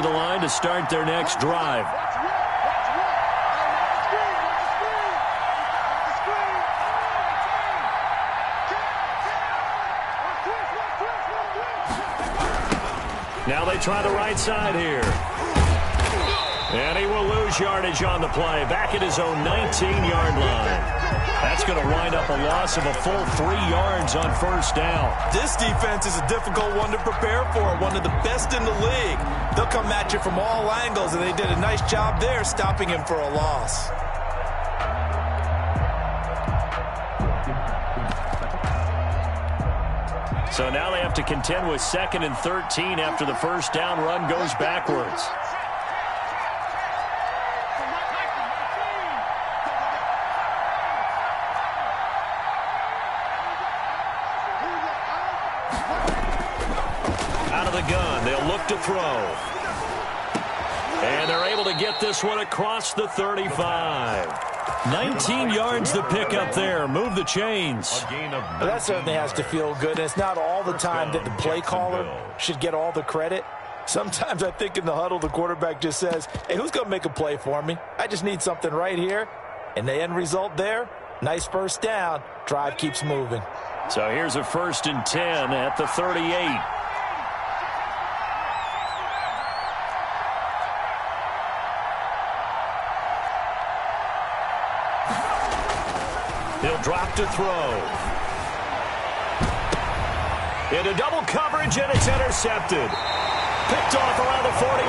the line to start their next drive. Now they try the right side here. And he will lose yardage on the play. Back at his own 19-yard line. That's going to wind up a loss of a full 3 yards on first down. This defense is a difficult one to prepare for. One of the best in the league. They'll come at you from all angles, and they did a nice job there stopping him for a loss. So now they have to contend with 2nd and 13 after the first down run goes backwards. Out of the gun, they'll look to throw. And they're able to get this one across the 35. 19 yards to pick up there. Move the chains. Well, that certainly has to feel good. And it's not all the time that the play caller should get all the credit. Sometimes I think in the huddle, the quarterback just says, hey, who's going to make a play for me? I just need something right here. And the end result there, nice first down. Drive keeps moving. So here's a 1st and 10 at the 38. He'll drop to throw. Into double coverage, and it's intercepted. Picked off around the 41.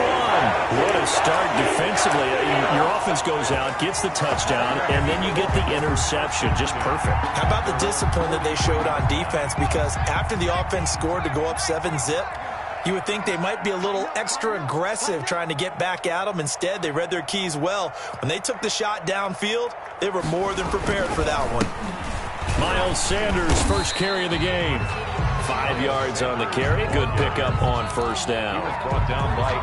What a start defensively. Your offense goes out, gets the touchdown, and then you get the interception. Just perfect. How about the discipline that they showed on defense? Because after the offense scored to go up 7-zip, you would think they might be a little extra aggressive trying to get back at them. Instead, they read their keys well. When they took the shot downfield, they were more than prepared for that one. Miles Sanders, first carry of the game. 5 yards on the carry. Good pickup on first down.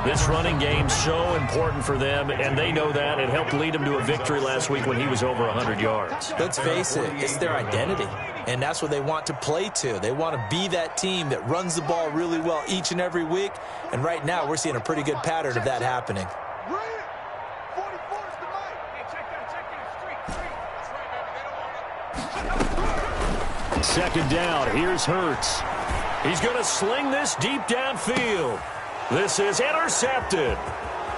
This running game so important for them, and they know that. It helped lead them to a victory last week when he was over 100 yards. Let's face it, it's their identity, and that's what they want to play to. They want to be that team that runs the ball really well each and every week, and right now we're seeing a pretty good pattern of that happening. Second down, here's Hurts. He's going to sling this deep downfield. This is intercepted.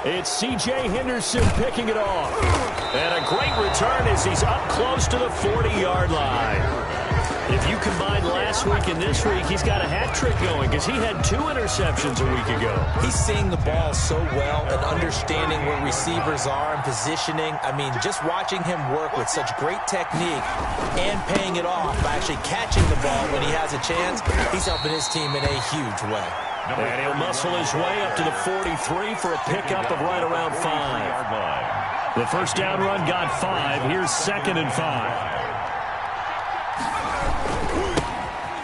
It's C.J. Henderson picking it off. And a great return as he's up close to the 40-yard line. If you combine last week and this week, he's got a hat trick going because he had 2 interceptions a week ago. He's seeing the ball so well and understanding where receivers are and positioning. I mean, just watching him work with such great technique and paying it off by actually catching the ball when he has a chance, he's helping his team in a huge way. And he'll muscle his way up to the 43 for a pickup of right around 5. The first down run got 5. Here's 2nd and 5.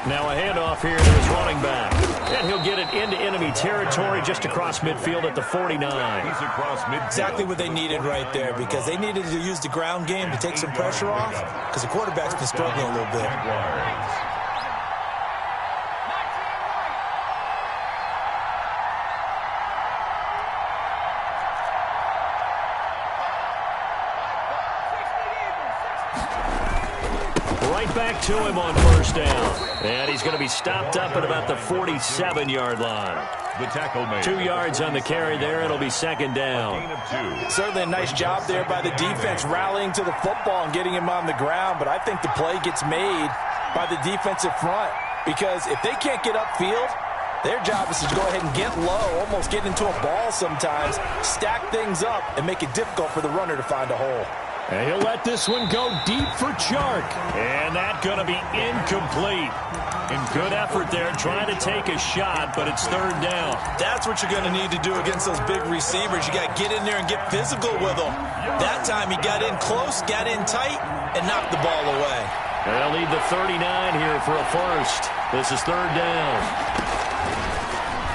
Now a handoff here to his running back. And he'll get it into enemy territory just across midfield at the 49. Exactly what they needed right there, because they needed to use the ground game to take some pressure off, because the quarterback's been struggling a little bit. Back to him on first down. And he's going to be stopped up at about the 47-yard line. The tackle made. 2 yards on the carry there. It'll be 2nd down. Certainly a nice job there by the defense rallying to the football and getting him on the ground. But I think the play gets made by the defensive front, because if they can't get upfield, their job is to go ahead and get low, almost get into a ball sometimes, stack things up, and make it difficult for the runner to find a hole. And he'll let this one go deep for Chark. And that's going to be incomplete. And good effort there trying to take a shot, but it's 3rd down. That's what you're going to need to do against those big receivers. You got to get in there and get physical with them. That time he got in close, got in tight, and knocked the ball away. They'll lead the 39 here for a first. This is 3rd down.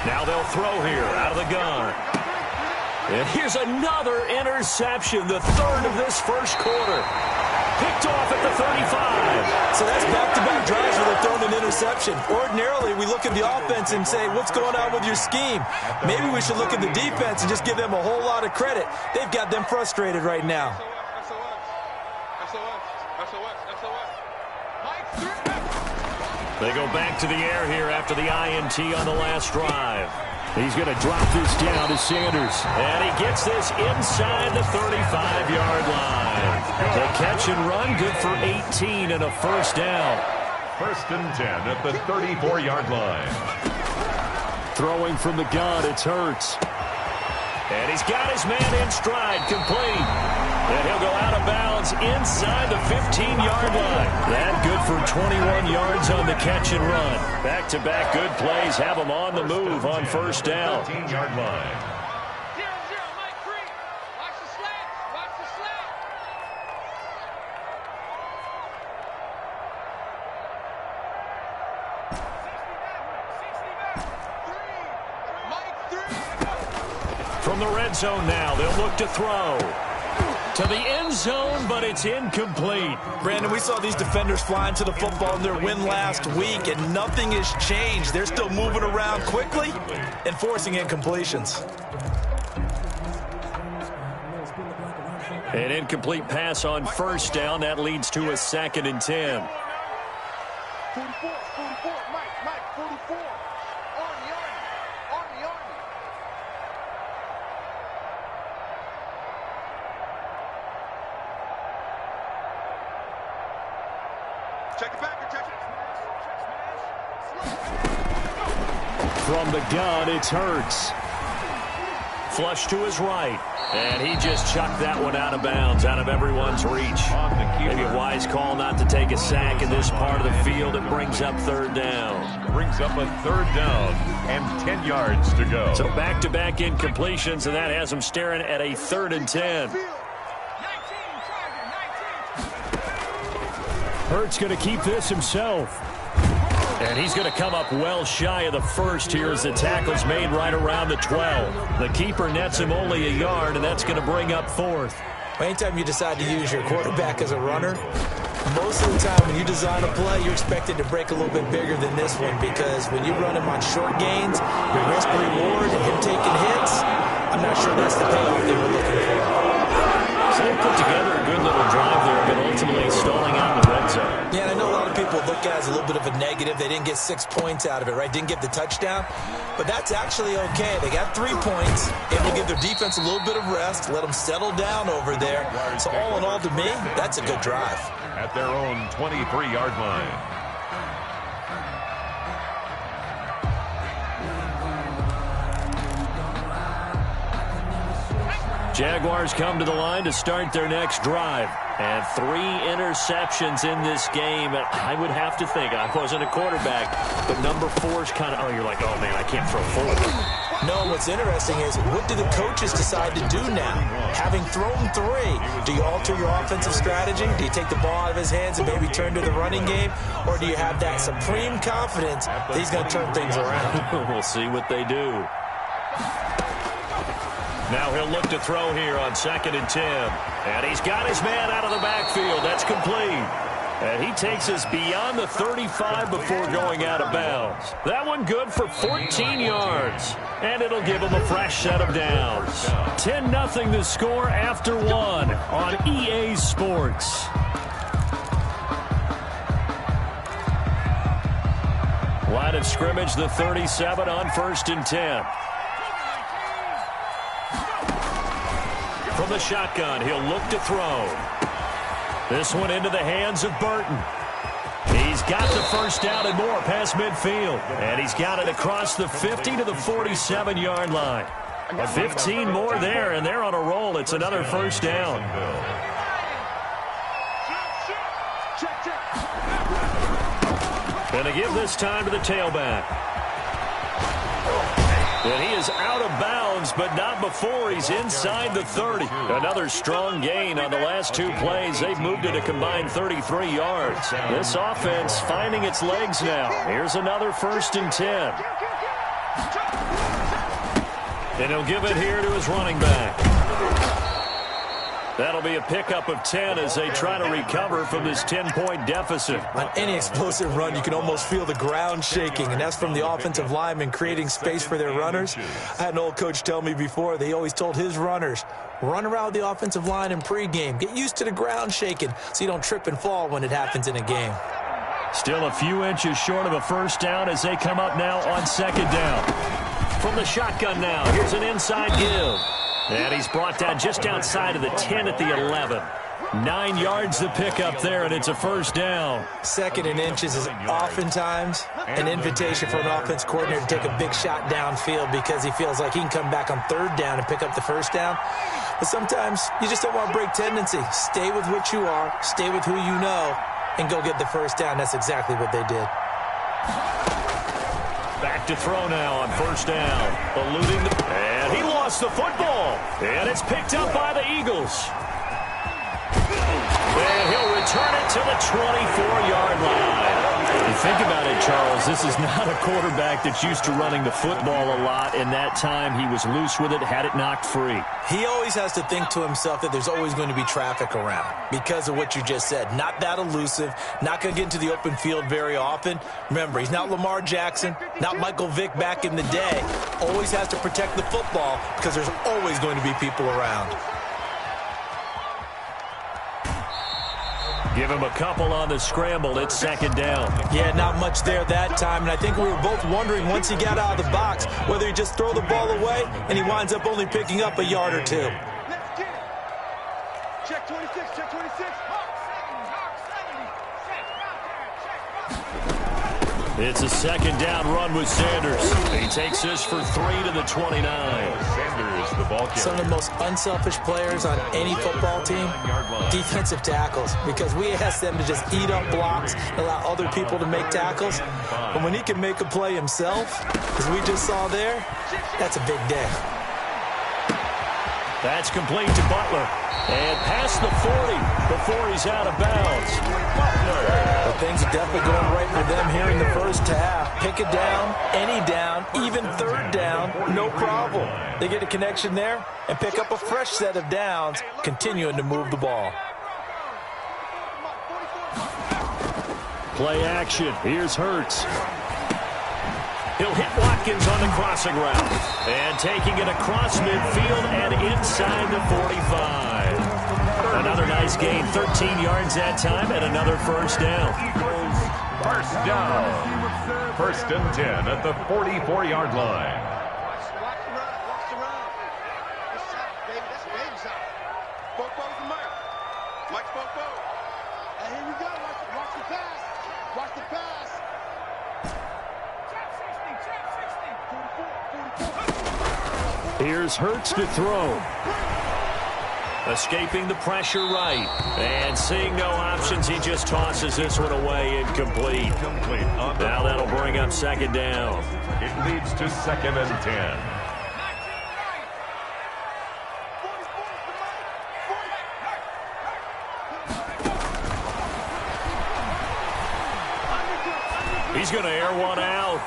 Now they'll throw here out of the gun. And here's another interception, the third of this first quarter. Picked off at the 35. So that's back-to-back drives where they're throwing an interception. Ordinarily, we look at the offense and say, what's going on with your scheme? Maybe we should look at the defense and just give them a whole lot of credit. They've got them frustrated right now. They go back to the air here after the INT on the last drive. He's going to drop this down to Sanders. And he gets this inside the 35-yard line. The catch and run, good for 18 and a first down. First and 10 at the 34-yard line. Throwing from the gun, it's Hurts. And he's got his man in stride, complete. And he'll go out of bounds inside the 15-yard line. That good for 21 yards on the catch and run. Back-to-back good plays have him on the move on first down. 15-yard line. From the red zone now, they'll look to throw. To the end zone, but it's incomplete. Brandon, we saw these defenders flying to the football in their win last week, and nothing has changed. They're still moving around quickly and forcing incompletions. An incomplete pass on first down. That leads to a 2nd and 10. 44, Mike, 44. Army. Check it back, check it. From the gun, it's Hurts. Flush to his right. And he just chucked that one out of bounds, out of everyone's reach. Maybe a wise call not to take a sack in this part of the field. It brings up third down. Brings up a third down and 10 yards to go. So back-to-back incompletions, and that has him staring at a 3rd and 10. Hurts going to keep this himself. And he's going to come up well shy of the first here as the tackle's made right around the 12. The keeper nets him only a yard, and that's going to bring up 4th. Anytime you decide to use your quarterback as a runner, most of the time when you design a play, you're expected to break a little bit bigger than this one, because when you run him on short gains, your risk-reward and him taking hits, I'm not sure that's the payoff they were looking for. So they put together a good little drive there, but ultimately stalling out in the red zone. Yeah, and I know a lot of people look at it as a little bit of a negative. They didn't get 6 points out of it, right? Didn't get the touchdown. But that's actually okay. They got 3 points. Able to give their defense a little bit of rest, let them settle down over there. So all in all, to me, that's a good drive. At their own 23-yard line. Jaguars come to the line to start their next drive. And 3 interceptions in this game. I would have to think, I wasn't a quarterback, but number 4's kind of, you're like, oh, man, I can't throw 4. No, what's interesting is, what do the coaches decide to do now? Having thrown 3, do you alter your offensive strategy? Do you take the ball out of his hands and maybe turn to the running game? Or do you have that supreme confidence that he's going to turn things around? We'll see what they do. Now he'll look to throw here on 2nd and 10. And he's got his man out of the backfield. That's complete. And he takes us beyond the 35 before going out of bounds. That one good for 14 yards. And it'll give him a fresh set of downs. 10-0 the score after 1 on EA Sports. Line of scrimmage, the 37 on 1st and 10. From the shotgun, he'll look to throw. This one into the hands of Burton. He's got the first down and more past midfield. And he's got it across the 50 to the 47-yard line. 15 more there, and they're on a roll. It's another first down. Going to give this time to the tailback. And he is out of bounds, but not before he's inside the 30. Another strong gain on the last 2 plays. They've moved it a combined 33 yards. This offense finding its legs now. Here's another 1st and 10. And he'll give it here to his running back. That'll be a pickup of 10 as they try to recover from this 10-point deficit. On any explosive run, you can almost feel the ground shaking, and that's from the offensive linemen creating space for their runners. I had an old coach tell me before, they always told his runners, run around the offensive line in pregame. Get used to the ground shaking so you don't trip and fall when it happens in a game. Still a few inches short of a first down as they come up now on second down. From the shotgun now, here's an inside give. And he's brought down just outside of the 10 at the 11. 9 yards to pick up there, and it's a first down. Second and inches is oftentimes an invitation for an offense coordinator to take a big shot downfield because he feels like he can come back on third down and pick up the first down. But sometimes you just don't want to break tendency. Stay with what you are, stay with who you know, and go get the first down. That's exactly what they did. Back to throw now on first down. Eluding the... And he lost the football. And it's picked up by the Eagles. And he'll return it to the 24-yard line. You think about it, Charles, this is not a quarterback that's used to running the football a lot. In that time, he was loose with it, had it knocked free. He always has to think to himself that there's always going to be traffic around because of what you just said. Not that elusive, not going to get into the open field very often. Remember, he's not Lamar Jackson, not Michael Vick back in the day. Always has to protect the football because there's always going to be people around. Give him a couple on the scramble. It's second down. Yeah, not much there that time. And I think we were both wondering once he got out of the box whether he just throw the ball away and he winds up only picking up a yard or two. Let's get it. Check 26, check 26. It's a second down run with Sanders. He takes this for 3 to the 29. Sanders, the ball carrier. Some of the most unselfish players on any football team, defensive tackles, because we ask them to just eat up blocks and allow other people to make tackles. But when he can make a play himself, as we just saw there, that's a big day. That's complete to Butler. And past the 40 before he's out of bounds. But things are definitely going right for them here in the first half. Pick it down, any down, even third down, no problem. They get a connection there and pick up a fresh set of downs, continuing to move the ball. Play action. Here's Hurts. He'll hit Watkins on the crossing route. And taking it across midfield and inside the 45. Another nice gain, 13 yards that time, and another first down. First down. First and 10 at the 44-yard line. Watch the run, watch the run. That's shot, baby, that's a baby shot. Bofo's the Mike. Mike's Bofo. And here we go, watch the pass. Watch the pass. Here's Hurts to throw. Escaping the pressure right. And seeing no options, he just tosses this one away incomplete. Now that'll bring up second down. It leads to second and 10. He's going to air one out.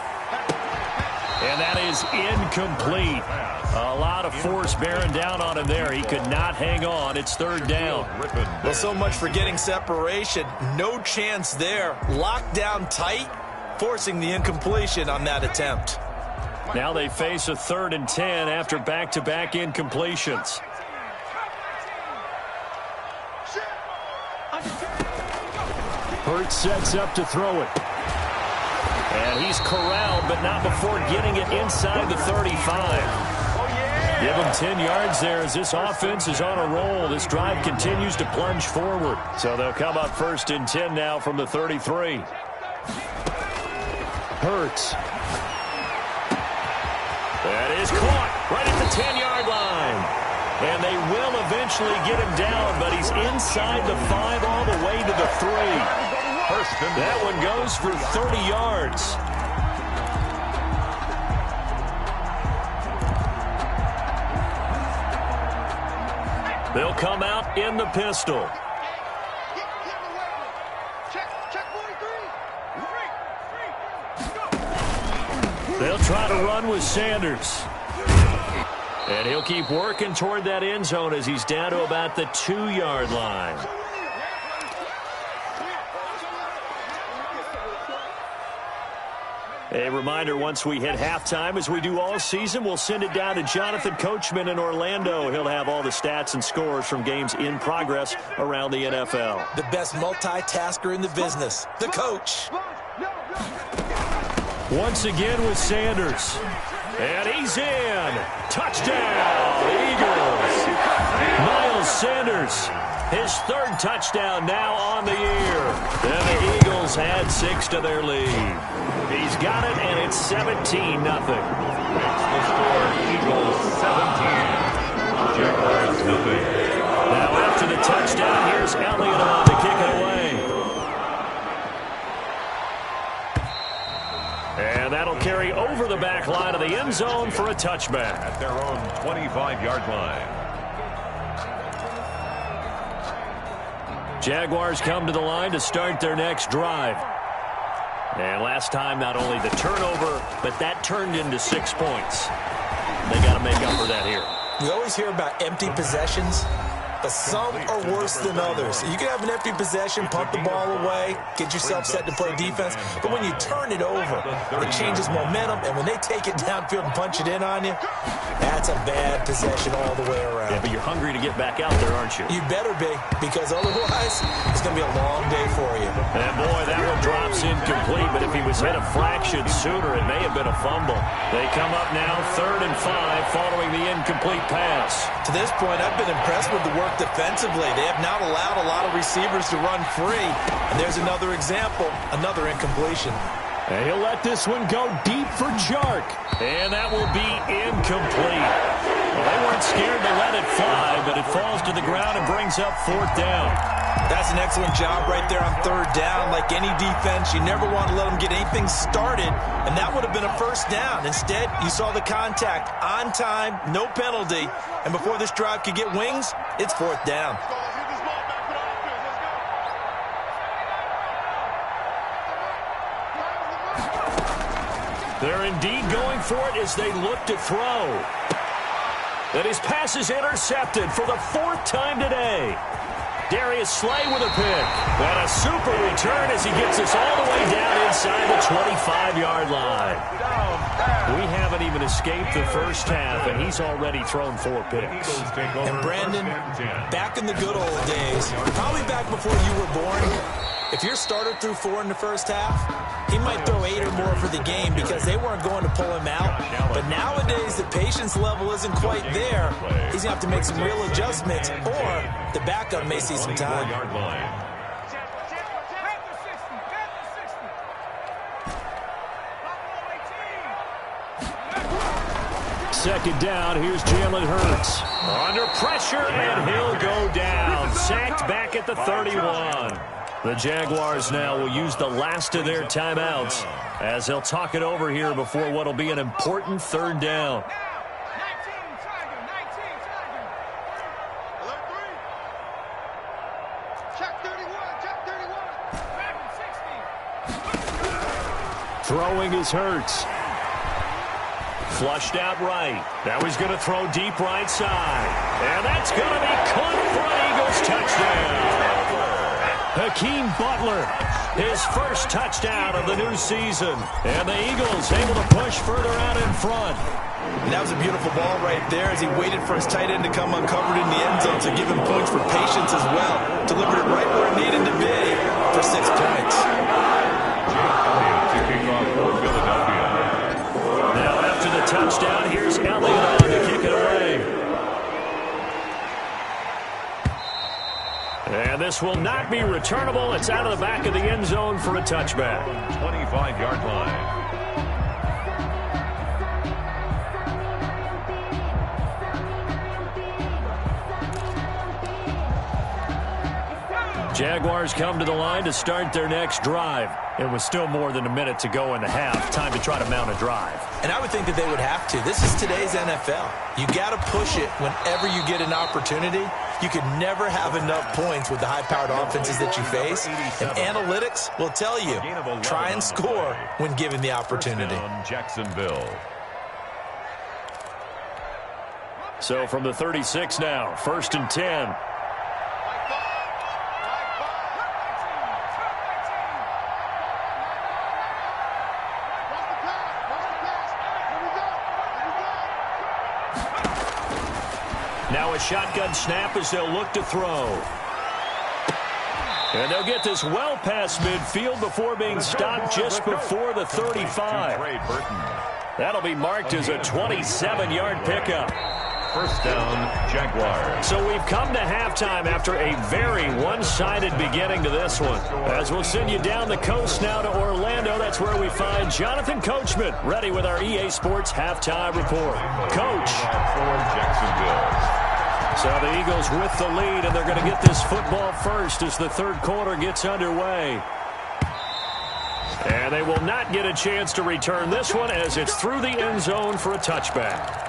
And that is incomplete. A lot of force bearing down on him there. He could not hang on. It's third down. Well, so much for getting separation. No chance there. Locked down tight, forcing the incompletion on that attempt. Now they face a 3rd and 10 after back-to-back incompletions. Hurts sets up to throw it. And he's corralled, but not before getting it inside the 35. Give him 10 yards there as this offense is on a roll. This drive continues to plunge forward. So they'll come up 1st and 10 now from the 33. Hurts. That is caught right at the 10-yard line. And they will eventually get him down, but he's inside the 5 all the way to the 3. That one goes for 30 yards. They'll come out in the pistol. They'll try to run with Sanders. And he'll keep working toward that end zone as he's down to about the 2-yard line. A reminder, once we hit halftime, as we do all season, we'll send it down to Jonathan Coachman in Orlando. He'll have all the stats and scores from games in progress around the NFL. The best multitasker in the business, the coach. Once again with Sanders. And he's in. Touchdown, Eagles. Miles Sanders, his 3rd touchdown now on the year. And the Eagles add 6 to their lead. He's got it, and it's 17-0. The score, Eagles 17. Jaguars 0. Now after the touchdown, here's Elliott on to kick it away. And that'll carry over the back line of the end zone for a touchback. At their own 25-yard line. Jaguars come to the line to start their next drive. And last time, not only the turnover, but that turned into 6 points. They got to make up for that here. We always hear about empty possessions, but some are worse than others. You can have an empty possession, punt the ball away, get yourself set to play defense, but when you turn it over, it changes momentum, and when they take it downfield and punch it in on you, that's a bad possession all the way around. Yeah, but you're hungry to get back out there, aren't you? You better be, because otherwise, it's going to be a long day for you. And boy, that one drops incomplete, but if he was hit a fraction sooner, it may have been a fumble. They come up now 3rd and 5 following the incomplete pass. To this point, I've been impressed with the work defensively. They have not allowed a lot of receivers to run free. And there's another example, another incompletion. And he'll let this one go deep for Chark. And that will be incomplete. Well, they weren't scared to let it fly, but it falls to the ground and brings up 4th down. That's an excellent job right there on 3rd down. Like any defense, you never want to let them get anything started, and that would have been a 1st down. Instead, you saw the contact on time, no penalty, and before this drive could get wings, it's 4th down. They're indeed going for it as they look to throw. And his pass is intercepted for the 4th time today. Darius Slay with a pick. And a super return as he gets us all the way down inside the 25-yard line. We haven't even escaped the first half, and he's already thrown 4 picks. And Brandon, back in the good old days, probably back before you were born, if your starter threw 4 in the first half, he might throw 8 or more for the game because they weren't going to pull him out. But nowadays, the patience level isn't quite there. He's going to have to make some real adjustments, or the backup may see some time. Second down, here's Jalen Hurts. Under pressure, and he'll go down. Sacked back at the 31. The Jaguars now will use the last of their timeouts as they'll talk it over here before what will be an important 3rd down. Throwing is Hurts. Flushed out right. Now he's going to throw deep right side. And that's going to be caught for an Eagles touchdown. Hakeem Butler, his 1st touchdown of the new season. And the Eagles able to push further out in front. And that was a beautiful ball right there as he waited for his tight end to come uncovered in the end zone, so give him points for patience as well. Delivered it right where it needed to be for 6 points. Now after the touchdown, here's Elliott on to kick it away. And this will not be returnable. It's out of the back of the end zone for a touchback. 25-yard line. Jaguars come to the line to start their next drive. It was still more than a minute to go in the half. Time to try to mount a drive. And I would think that they would have to. This is today's NFL. You got to push it whenever you get an opportunity. You can never have enough points with the high-powered offenses that you face. And analytics will tell you, try and score when given the opportunity. Jacksonville. So from the 36 now, 1st and 10. Now a shotgun snap as they'll look to throw. And they'll get this well past midfield before being stopped just before the 35. That'll be marked as a 27-yard pickup. First down, Jaguars. So we've come to halftime after a very one-sided beginning to this one. As we'll send you down the coast now to Orlando, that's where we find Jonathan Coachman ready with our EA Sports halftime report. Coach. For Jacksonville. So the Eagles with the lead, and they're going to get this football first as the third quarter gets underway. And they will not get a chance to return this one as it's through the end zone for a touchback.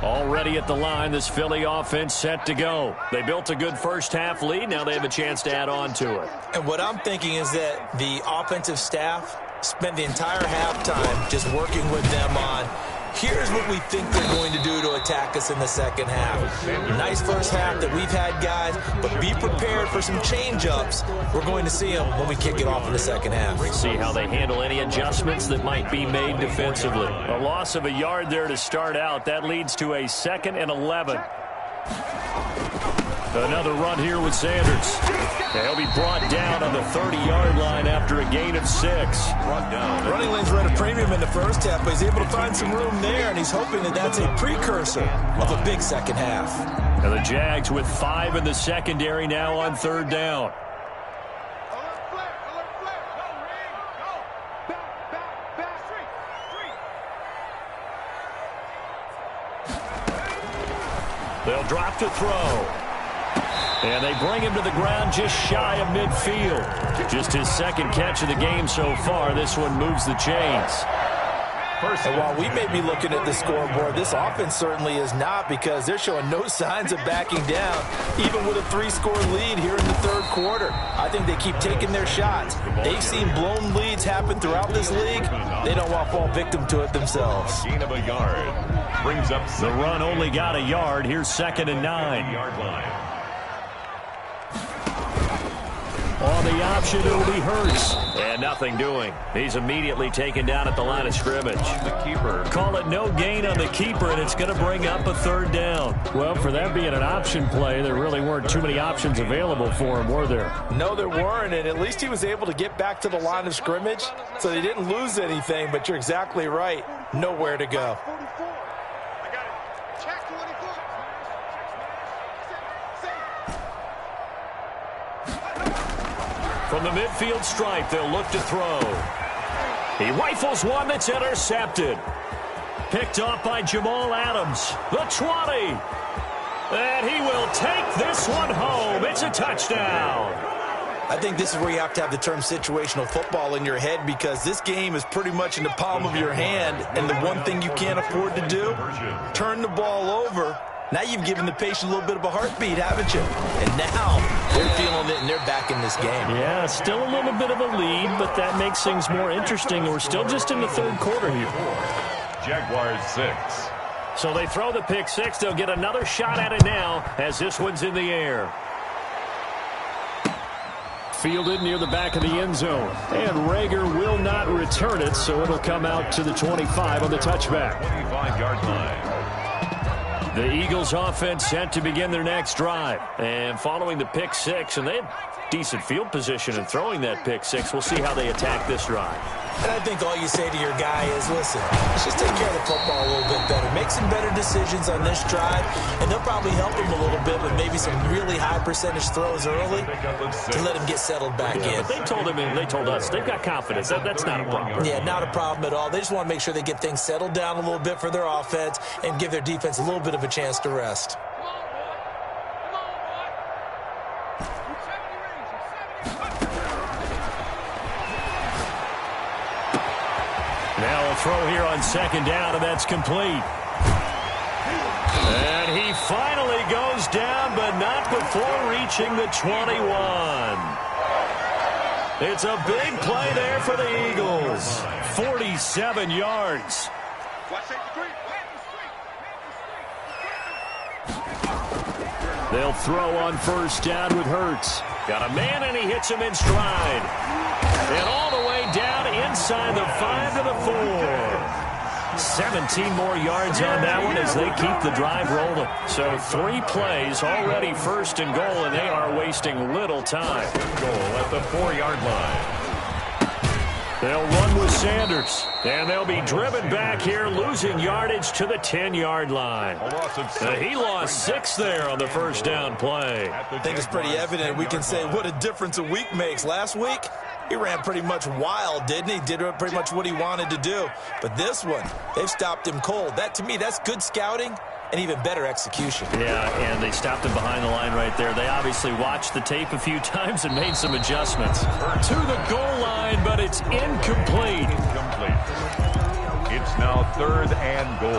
Already at the line, this Philly offense set to go. They built a good first-half lead. Now they have a chance to add on to it. And what I'm thinking is that the offensive staff spent the entire halftime just working with them on, here's what we think they're going to do to attack us in the second half. Nice first half that we've had, guys, but be prepared for some change-ups. We're going to see them when we kick it off in the second half. See how they handle any adjustments that might be made defensively. A loss of a yard there to start out. That leads to a 2nd and 11. Another run here with Sanders. He'll be brought down on the 30-yard line after a gain of 6. Brought down. Running lanes were at a premium in the first half, but he's able to find some room there, and he's hoping that that's a precursor of a big second half. And the Jags with 5 in the secondary now on 3rd down. They'll drop to throw. And they bring him to the ground just shy of midfield. Just his 2nd catch of the game so far. This one moves the chains. And while we may be looking at the scoreboard, this offense certainly is not, because they're showing no signs of backing down, even with a 3-score lead here in the third quarter. I think they keep taking their shots. They've seen blown leads happen throughout this league. They don't want to fall victim to it themselves. Gain of a yard. Brings up the run only got a yard. Here's 2nd and 9. Yard line. On the option, it'll be Hurts. And nothing doing. He's immediately taken down at the line of scrimmage. The keeper. Call it no gain on the keeper, and it's going to bring up a 3rd down. Well, for that being an option play, there really weren't too many options available for him, were there? No, there weren't, and at least he was able to get back to the line of scrimmage, so they didn't lose anything, but you're exactly right. Nowhere to go. From the midfield stripe, they'll look to throw. He rifles one that's intercepted. Picked off by Jamal Adams. The 20. And he will take this one home. It's a touchdown. I think this is where you have to have the term situational football in your head, because this game is pretty much in the palm of your hand, and the one thing you can't afford to do, turn the ball over. Now you've given the patient a little bit of a heartbeat, haven't you? And now they're feeling it, and they're back in this game. Yeah, still a little bit of a lead, but that makes things more interesting. We're still just in the third quarter here. Jaguars 6. So they throw the pick 6. They'll get another shot at it now as this one's in the air. Fielded near the back of the end zone. And Rager will not return it, so it'll come out to the 25 on the touchback. 25-yard line. The Eagles offense set to begin their next drive. And following the pick 6, and they had decent field position in throwing that pick 6. We'll see how they attack this drive. And I think all you say to your guy is, listen, let's just take care of the football a little bit better. Make some better decisions on this drive, and they'll probably help him a little bit with maybe some really high percentage throws early to let him get settled back in. But they told him, and they told us, they've got confidence. That's not a problem. Yeah, not a problem at all. They just want to make sure they get things settled down a little bit for their offense and give their defense a little bit of a chance to rest. Now a throw here on 2nd down, and that's complete. And he finally goes down, but not before reaching the 21. It's a big play there for the Eagles. 47 yards. They'll throw on first down with Hurts. Got a man, and he hits him in stride. And all the way down inside the 5 to the 4. 17 more yards on that one as they keep the drive rolling. So 3 plays, already first and goal, and they are wasting little time. Goal at the 4-yard line. They'll run with Sanders, and they'll be driven back here, losing yardage to the 10-yard line. He lost 6 there on the first down play. I think it's pretty evident. We can say what a difference a week makes. Last week, he ran pretty much wild, didn't he? Did pretty much what he wanted to do. But this one, they've stopped him cold. That, to me, that's good scouting and even better execution. Yeah, and they stopped him behind the line right there. They obviously watched the tape a few times and made some adjustments. To the goal line, but it's incomplete. It's now 3rd and goal.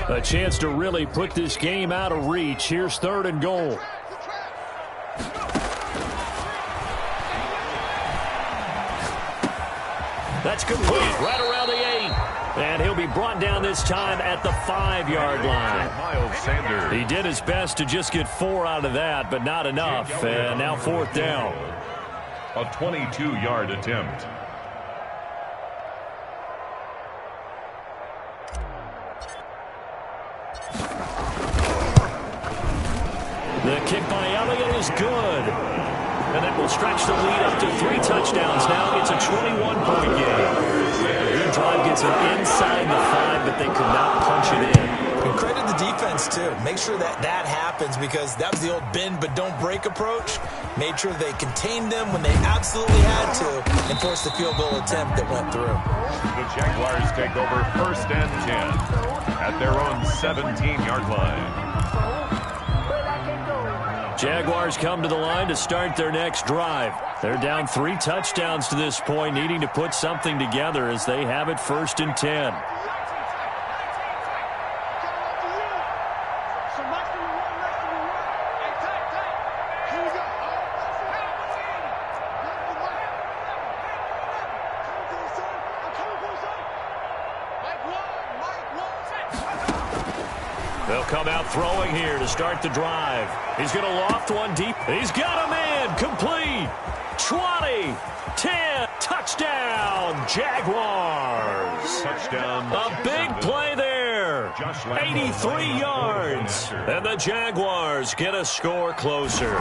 A chance to really put this game out of reach. Here's 3rd and goal. That's complete, right around the 8. And he'll be brought down this time at the 5-yard line. Miles Sanders. He did his best to just get 4 out of that, but not enough. And now 4th down. A 22-yard attempt. The kick by Elliott is good. And that will stretch the lead up to 3 touchdowns now. It's a 21-point game. Good drive gets it inside the 5, but they could not punch it in. And credit the defense, too. Make sure that happens because that was the old bend but don't break approach. Made sure they contained them when they absolutely had to and forced the field goal attempt that went through. The Jaguars take over 1st and 10 at their own 17-yard line. Jaguars come to the line to start their next drive. They're down 3 touchdowns to this point, needing to put something together as they have it 1st and 10. They'll come out throwing here to start the drive. He's going to loft one deep. He's got a man. Complete. 20, 10, touchdown, Jaguars. Touchdown. A big play there. 83 yards. And the Jaguars get a score closer.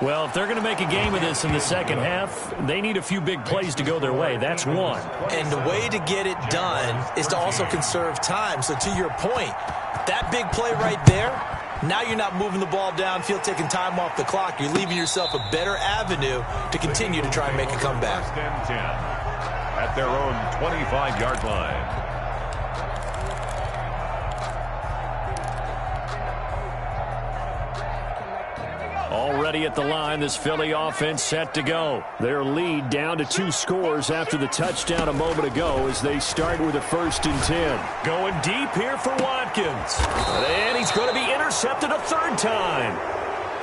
Well, if they're going to make a game of this in the second half, they need a few big plays to go their way. That's one. And the way to get it done is to also conserve time. So to your point, that big play right there, now you're not moving the ball downfield, taking time off the clock. You're leaving yourself a better avenue to continue to try and make a comeback. 1st and 10 at their own 25-yard line. Already at the line, this Philly offense set to go. Their lead down to 2 scores after the touchdown a moment ago as they start with a 1st and 10. Going deep here for Watkins. And he's going to be intercepted a 3rd time.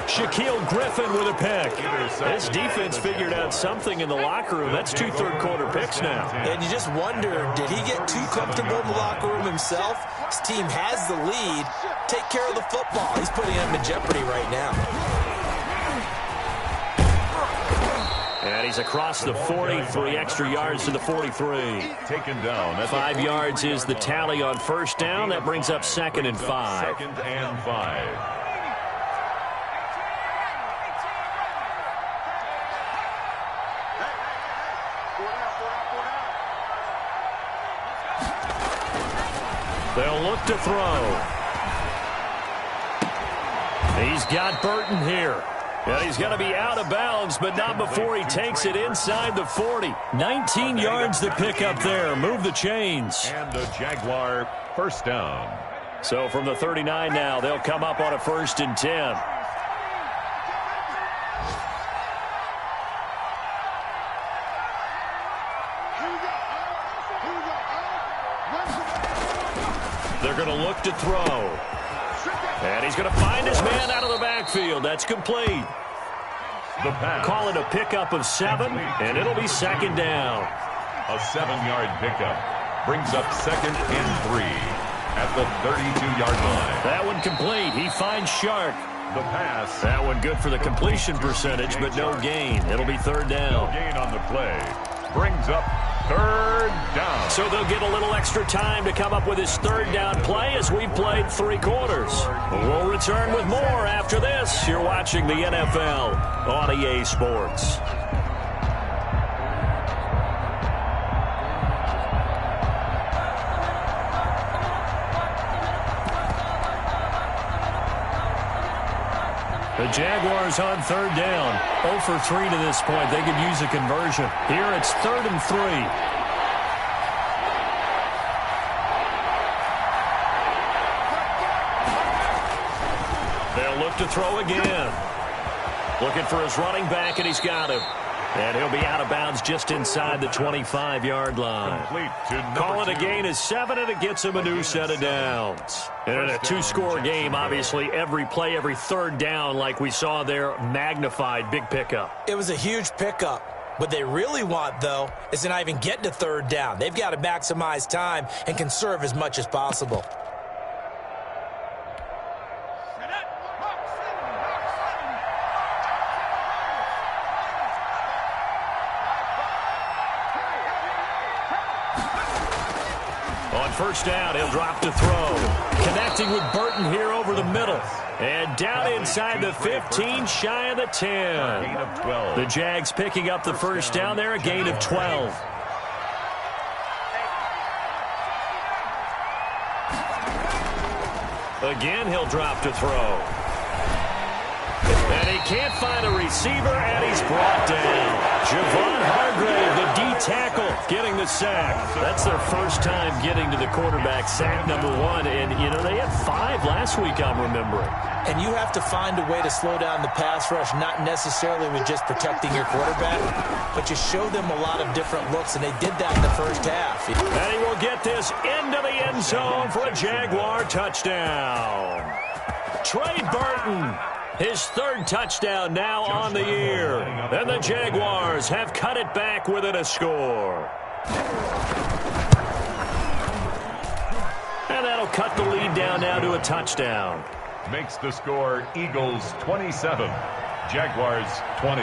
Shaquille Griffin with a pick. This defense figured out something in the locker room. That's 2 third-quarter picks now. And you just wonder, did he get too comfortable in the locker room himself? His team has the lead. Take care of the football. He's putting him in jeopardy right now. And he's across the 40, 3 extra yards to the 43. Taken down. 5 yards is the tally on 1st down. That brings up 2nd and 5. 2nd and 5. They'll look to throw. He's got Burton here. And he's going to be out of bounds, but not before he takes it inside the 40. 19 yards to pick up there. Move the chains. And the Jaguar 1st down. So from the 39 now, they'll come up on a 1st and 10. They're going to look to throw. And he's going to find his man out of the backfield. That's complete. The pass. Call it a pickup of 7, and it'll be second down. A 7-yard pickup brings up 2nd and 3 at the 32-yard line. That one complete. He finds Shark. The pass. That one good for the completion percentage, but no gain. It'll be third down. No gain on the play. Brings up 3rd down. So they'll get a little extra time to come up with his third down play as we've played 3 quarters. We'll return with more after this. You're watching the NFL on EA Sports. The Jaguars on third down. 0 for 3 to this point. They could use a conversion. Here it's 3rd and 3. They'll look to throw again. Looking for his running back, and he's got him. And he'll be out of bounds just inside the 25-yard line. Call it a gain of 7, and it gets him a new set of downs. And in a 2-score game, obviously, every play, every third down, like we saw there, magnified. Big pickup. It was a huge pickup. What they really want, though, is to not even get to third down. They've got to maximize time and conserve as much as possible. First down, he'll drop to throw. Connecting with Burton here over the middle. And down inside the 15, shy of the 10. Gain of 12. The Jags picking up the first down there, a gain of 12. Again, he'll drop to throw. And he can't find a receiver, and he's brought down. Javon Hargrave, the D-tackle, getting the sack. That's their first time getting to the quarterback, sack number 1. And, you know, they had 5 last week, I'm remembering. And you have to find a way to slow down the pass rush, not necessarily with just protecting your quarterback, but you show them a lot of different looks, and they did that in the first half. And he will get this into the end zone for a Jaguar touchdown. Trey Burton. His 3rd touchdown now on the year. And the Jaguars have cut it back within a score. And that'll cut the lead down now to a touchdown. Makes the score Eagles 27, Jaguars 20.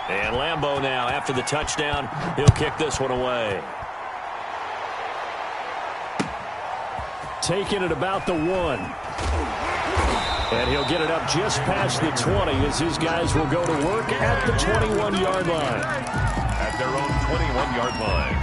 And Lambeau now, after the touchdown, he'll kick this one away. Taking it about the 1. And he'll get it up just past the 20 as his guys will go to work at the 21-yard line. At their own 21-yard line.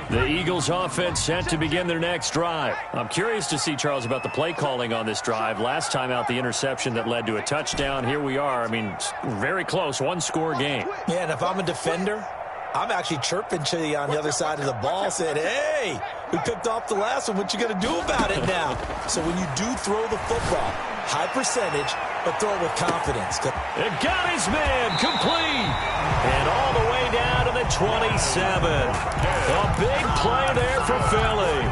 The Eagles offense set to begin their next drive. I'm curious to see, Charles, about the play calling on this drive. Last time out, the interception that led to a touchdown. Here we are. I mean, very close, 1-score game. Yeah, and if I'm a defender, I'm actually chirping to you on the other side of the ball, saying, hey, we picked off the last one. What you going to do about it now? So when you do throw the football, high percentage, but throw it with confidence. It got his man complete. And all the way down to the 27. A big play there for Philly.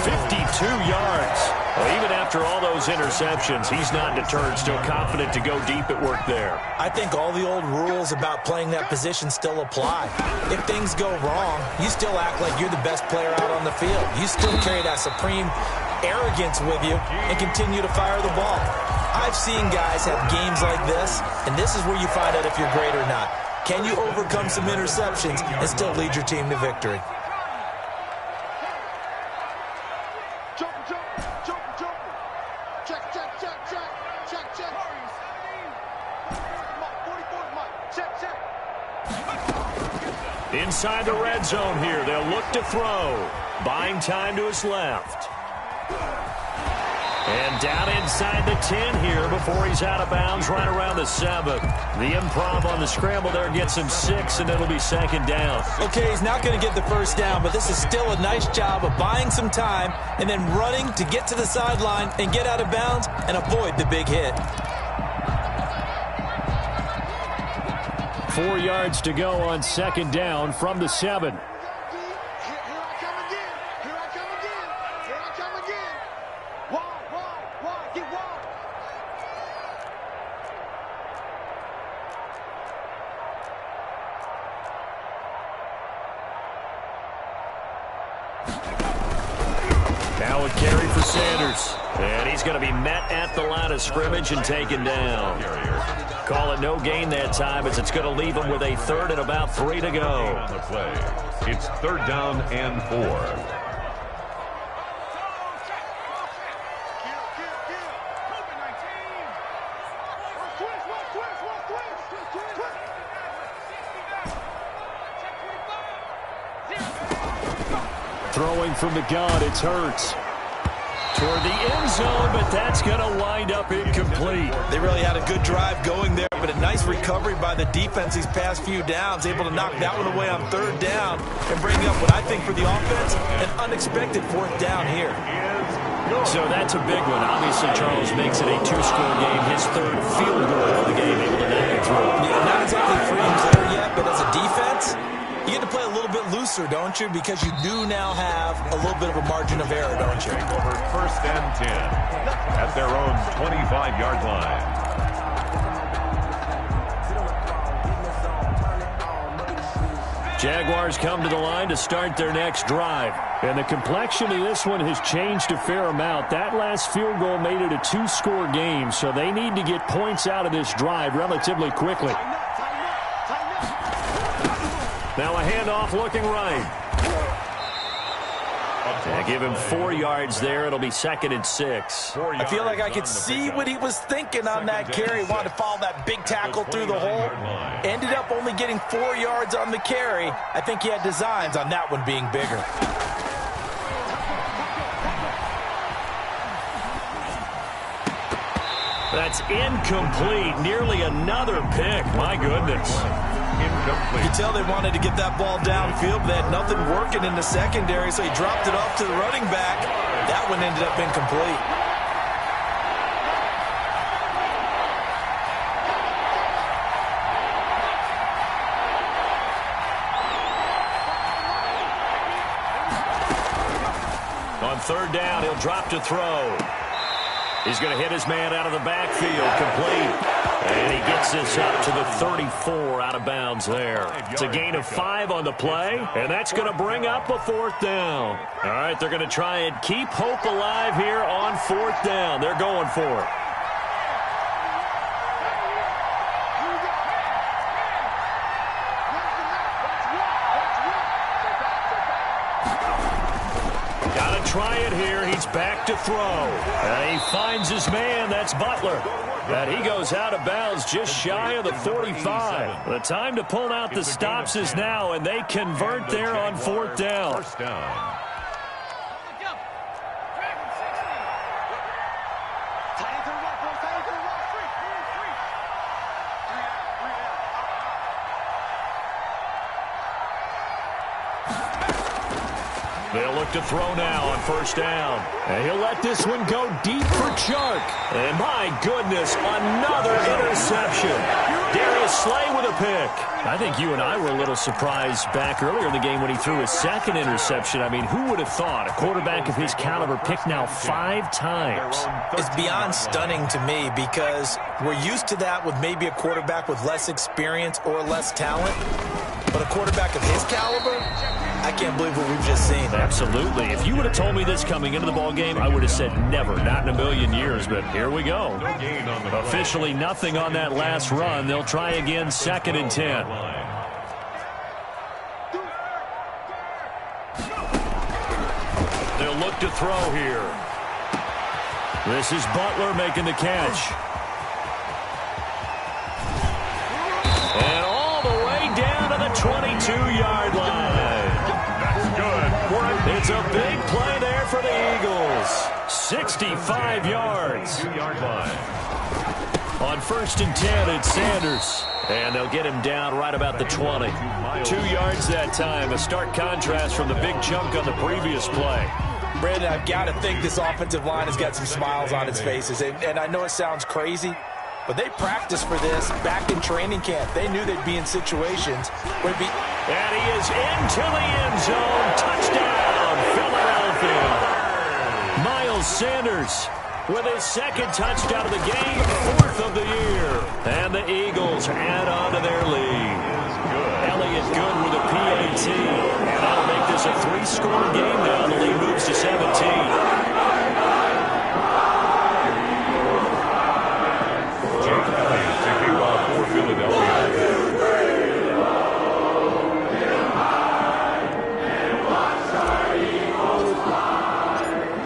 52 yards. Well, even after all those interceptions, he's not deterred, still confident to go deep at work there. I think all the old rules about playing that position still apply. If things go wrong, you still act like you're the best player out on the field. You still carry that supreme arrogance with you and continue to fire the ball. I've seen guys have games like this, and this is where you find out if you're great or not. Can you overcome some interceptions and still lead your team to victory? Inside the red zone here, they'll look to throw. Buying time to his left. And down inside the 10 here before he's out of bounds right around the 7. The improv on the scramble there gets him 6, and it'll be second down. Okay, he's not going to get the first down, but this is still a nice job of buying some time and then running to get to the sideline and get out of bounds and avoid the big hit. 4 yards to go on second down from the 7. Here I come Now a carry for Sanders. And he's going to be met at the line of scrimmage and taken down. Call it no gain that time as it's going to leave him with a third and about 3 to go. On the play. It's 3rd down and 4. Throwing from the gun, it's Hurts. Toward the end zone, but that's going to wind up incomplete. They really had a good drive going there, but a nice recovery by the defense these past few downs, able to knock that one away on 3rd down and bring up what I think for the offense, an unexpected 4th down here. So that's a big one. Obviously, Charles makes it a 2-score game. His 3rd field goal of the game, able to knock it through. Yeah, not exactly free and clear yet, but as a defense, you get to play a little bit looser, don't you? Because you do now have a little bit of a margin of error, don't you? Take over 1st and 10 at their own 25-yard line. Jaguars come to the line to start their next drive. And the complexion of this one has changed a fair amount. That last field goal made it a 2-score game, so they need to get points out of this drive relatively quickly. Now a handoff looking right. Give him 4 yards there. It'll be 2nd and 6. I feel like I could see what he was thinking on that carry. Wanted to follow that big tackle through the hole. Ended up only getting 4 yards on the carry. I think he had designs on that one being bigger. That's incomplete. Nearly another pick. My goodness. Incomplete. You could tell they wanted to get that ball downfield, but they had nothing working in the secondary, so he dropped it off to the running back. That one ended up incomplete. On 3rd down, he'll drop to throw. He's going to hit his man out of the backfield, complete. And he gets this up to the 34 out of bounds there. It's a gain of 5 on the play, and that's going to bring up a 4th down. All right, they're going to try and keep hope alive here on 4th down. They're going for it. Try it here. He's back to throw. And he finds his man. That's Butler. And he goes out of bounds just shy of the 45. The time to pull out the stops is now, and they convert there on 4th down. First down. They'll look to throw now on 1st down. And he'll let this one go deep for Chark. And my goodness, another interception. Darius Slay with a pick. I think you and I were a little surprised back earlier in the game when he threw his 2nd interception. I mean, who would have thought a quarterback of his caliber picked now 5 times? It's beyond stunning to me because we're used to that with maybe a quarterback with less experience or less talent. But a quarterback of his caliber, I can't believe what we've just seen. Absolutely. If you would have told me this coming into the ballgame, I would have said never, not in a million years. But here we go. Officially nothing on that last run. They'll try again, 2nd and 10. They'll look to throw here. This is Butler making the catch. And all the way down to the 22-yard line. That's good. It's a big play there for the Eagles. 65 yards. 2-yard line. On 1st and 10, it's Sanders. And they'll get him down right about the 20. 2 yards that time. A stark contrast from the big chunk on the previous play. Brandon, I've got to think this offensive line has got some smiles on its faces. And I know it sounds crazy, but they practiced for this back in training camp. They knew they'd be in situations where it'd be... And he is into the end zone. Touchdown, Philadelphia. Miles Sanders with his 2nd touchdown of the game, 4th of the year. And the Eagles add on to their lead. Elliott Good with a PAT. And that'll make this It's a 3-score game now. The lead moves to 17.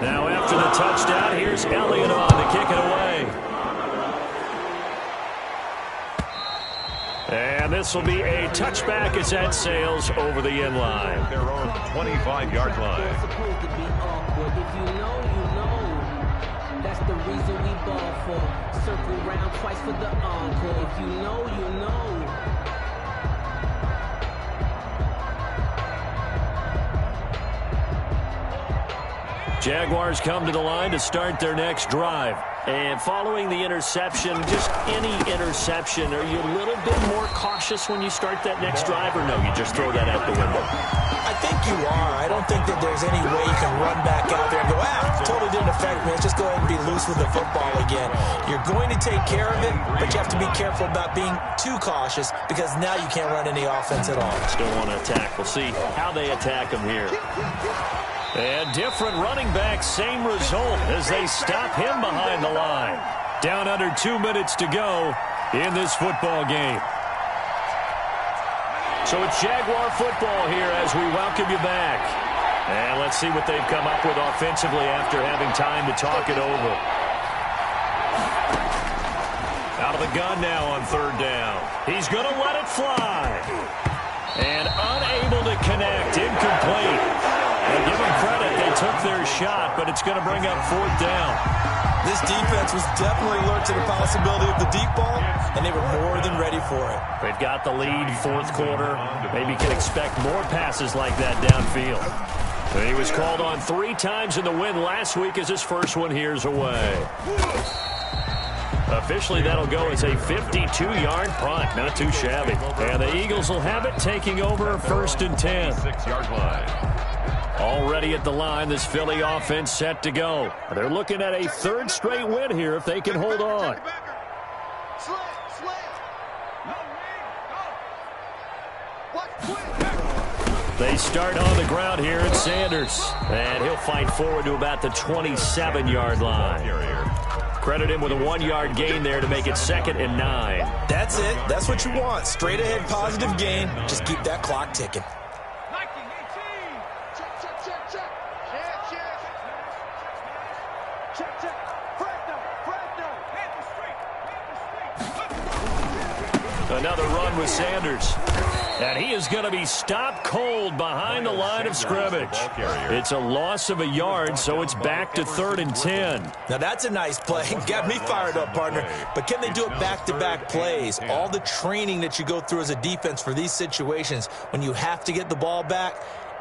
Now after the touchdown, here's Elliott on to kick it away. And this will be a touchback as that sails over the end line. Their own 25-yard line. It's supposed to be awkward. If you know, you know. That's the reason we ball for. Circle round twice for the encore. If you know, you know. Jaguars come to the line to start their next drive. And following the interception, just any interception, are you a little bit more cautious when you start that next drive, or no, you just throw that out the window? I think you are. I don't think that there's any way you can run back out there and go, totally didn't affect me. Let's just go ahead and be loose with the football again. You're going to take care of it, but you have to be careful about being too cautious because now you can't run any offense at all. Still want to attack. We'll see how they attack them here. And different running backs, same result as they stop him behind the line. Down under 2 minutes to go in this football game. So it's Jaguar football here as we welcome you back. And let's see what they've come up with offensively after having time to talk it over. Out of the gun now on third down. He's going to let it fly. And unable to connect, incomplete. They give them credit. They took their shot, but it's going to bring up fourth down. This defense was definitely alert to the possibility of the deep ball, and they were more than ready for it. They've got the lead, fourth quarter. Maybe can expect more passes like that downfield. He was called on 3 times in the win last week as his first one here's away. Officially, that'll go as a 52-yard punt. Not too shabby. And the Eagles will have it taking over first and 10. 6-yard line. Already at the line, this Philly offense set to go. They're looking at a 3rd straight win here if they can hold on. They start on the ground here at Sanders. And he'll fight forward to about the 27-yard line. Credit him with a 1-yard gain there to make it 2nd and 9. That's it. That's what you want. Straight ahead positive gain. Just keep that clock ticking. Another run with Sanders. And he is going to be stopped cold behind the line of scrimmage. It's a loss of a yard, so it's back to 3rd and 10. Now that's a nice play. Got me fired up, partner. But can they do it back-to-back plays? All the training that you go through as a defense for these situations, when you have to get the ball back,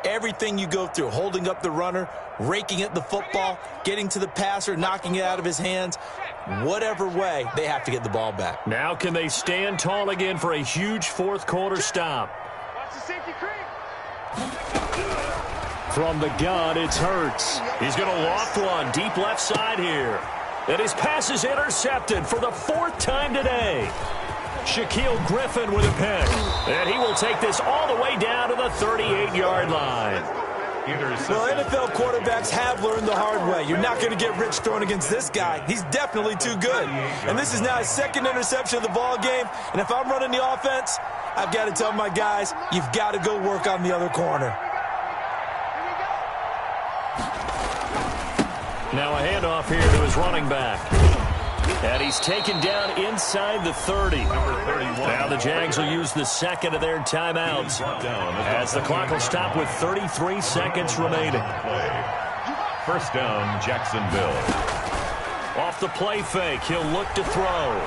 everything you go through, holding up the runner, raking at the football, getting to the passer, knocking it out of his hands, whatever way, they have to get the ball back. Now can they stand tall again for a huge fourth quarter stop? From the gun, it's Hurts. He's going to loft one deep left side here. And his pass is intercepted for the 4th time today. Shaquille Griffin with a pick. And he will take this all the way down to the 38-yard line. Well, NFL quarterbacks have learned the hard way. You're not going to get rich throwing against this guy. He's definitely too good. And this is now his 2nd interception of the ball game. And if I'm running the offense, I've got to tell my guys, you've got to go work on the other corner. Now a handoff here to his running back. And he's taken down inside the 30. Now the Jags will use the 2nd of their timeouts as the clock will stop with 33 seconds remaining. First down, Jacksonville. Off the play fake, he'll look to throw.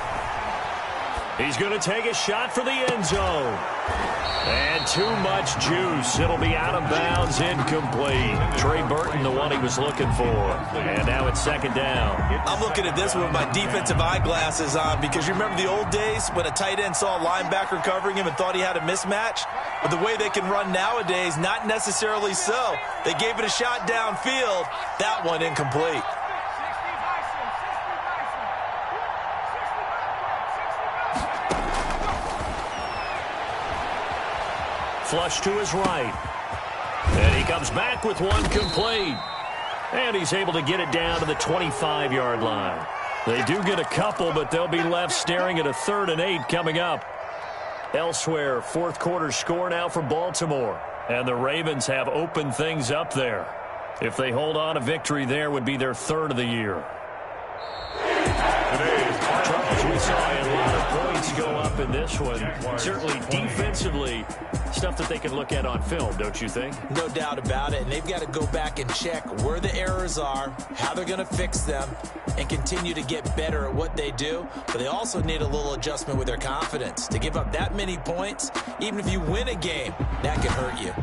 He's going to take a shot for the end zone. And too much juice. It'll be out of bounds, incomplete. Trey Burton, the one he was looking for. And now it's 2nd down. I'm looking at this with my defensive eyeglasses on because you remember the old days when a tight end saw a linebacker covering him and thought he had a mismatch? But the way they can run nowadays, not necessarily so. They gave it a shot downfield. That one incomplete. Flush to his right. And he comes back with one complete. And he's able to get it down to the 25-yard line. They do get a couple, but they'll be left staring at a 3rd and 8 coming up. Elsewhere, fourth quarter score now for Baltimore. And the Ravens have opened things up there. If they hold on, a victory there would be their 3rd of the year. Charles, we saw a lot of points go up in this one. Certainly defensively, stuff that they can look at on film, don't you think? No doubt about it. And they've got to go back and check where the errors are, how they're going to fix them, and continue to get better at what they do. But they also need a little adjustment with their confidence. To give up that many points, even if you win a game, that can hurt you.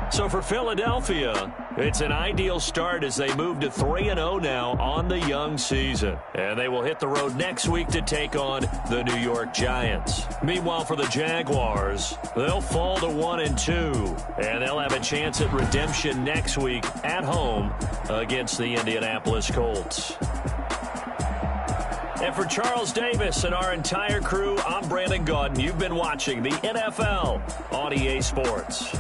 So for Philadelphia, it's an ideal start as they move to 3-0 now on the young season. And they will hit the road next week to take on the New York Giants. Meanwhile, for the Jaguars, they'll fall to 1-2. And they'll have a chance at redemption next week at home against the Indianapolis Colts. And for Charles Davis and our entire crew, I'm Brandon Gaudin. You've been watching the NFL on EA Sports.